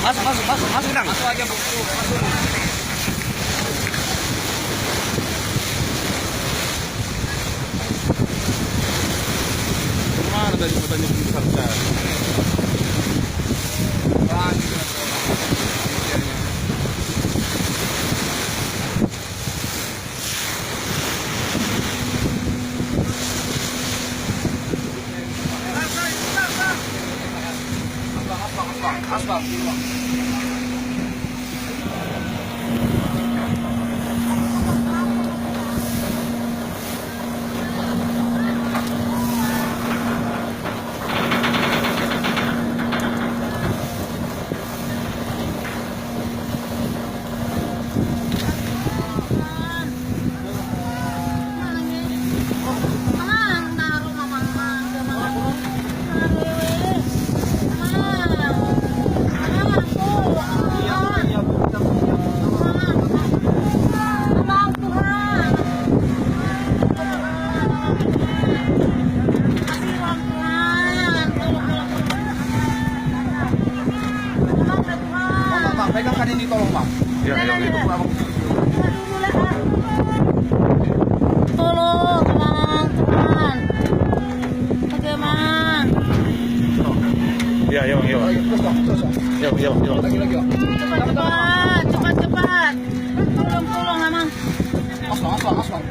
Masuk Dang. Masuk aja, Bu. Masuk. Mana tadi katanya besar-besar? Wah, gitu. Asbak. Pegang kan ini tolong, Bang. Ya, itu. Tolong, teman-teman. Bagaimana? Ya, yuk. Yuk. Lagi, Bang. Cepat. Tolong, Amang. Asbak.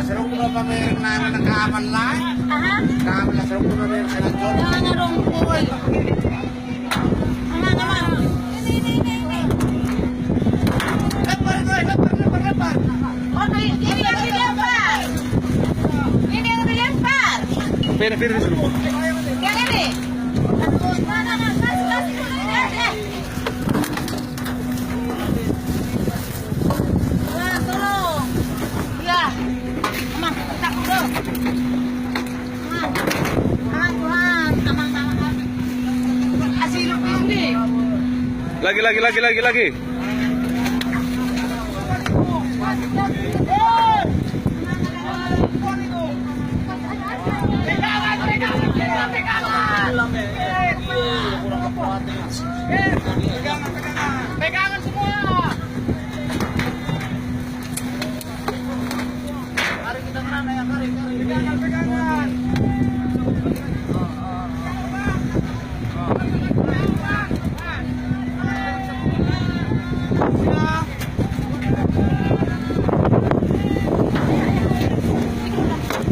Serong ko ba may naman ng kaaman lang? Aha. Kaaman lang, serong ko ba may kanadyon? Nangarong kuy. Amang. Lepar. Oh, ini yang dilempar. Ini yang dilempar. Pera di sana. Yang ini. Mana? Kasih dulu ini. Wah, tolong. Ya. Amang, tak dulu. Amang. Asilo ini. Lagi. Pegangan semua. Mari kita mana ya, mari. Pegangan.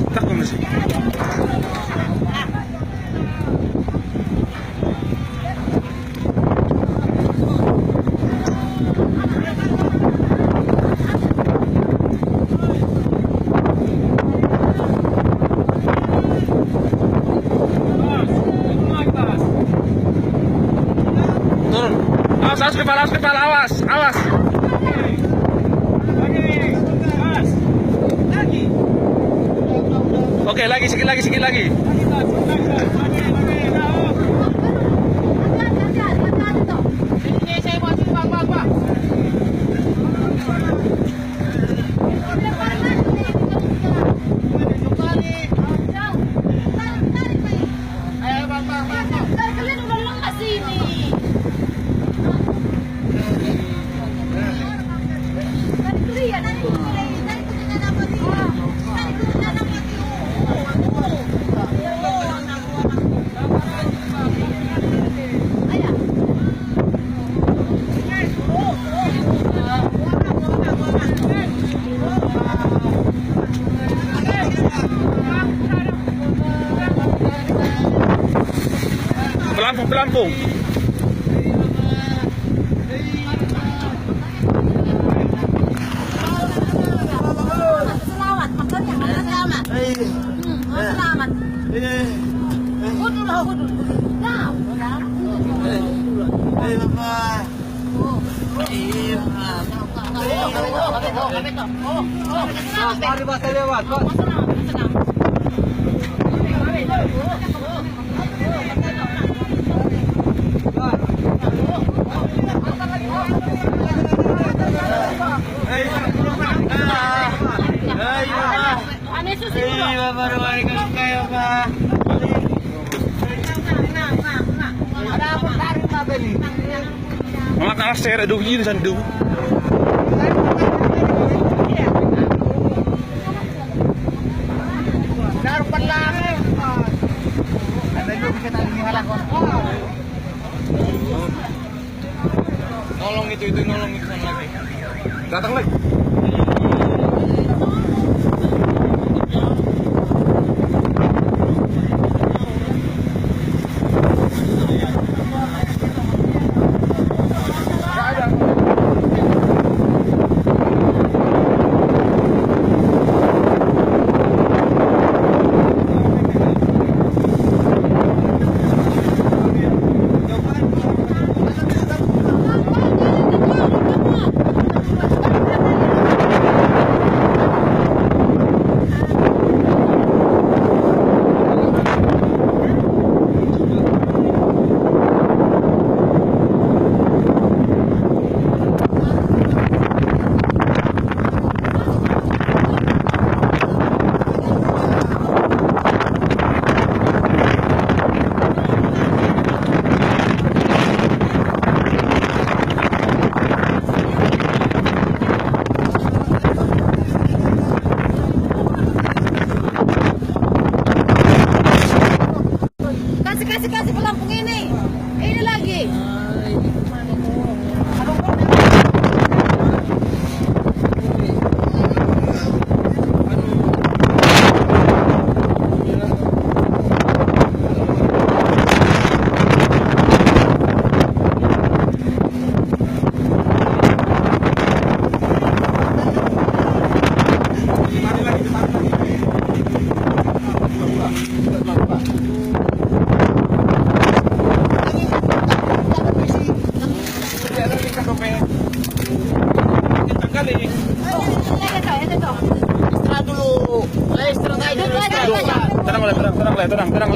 Takbo na siya. Turun. Awas kepala, awas. Oke, sedikit lagi. Ini saya mau bang. Ayo, Bang. Kalian udah lekas sini. Pelampung. Selamat, maksudnya selamat. Selamat. Hudul. Nah, Mari Pak, saya lewat, Pak. Senang. baru balik kayo pa. Ada apa tarik Pak Beni? Mga nakasera, do yun sa do. Darupan lang. Ada juga bisa tali ngalah kon. Nolong itu nolong itu sana lagi. Datang lagi. Kasih pelampung ini. Ini lagi.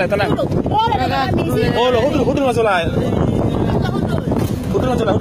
Tenang. Oh, lo, hudul masalah. Hudul masalah.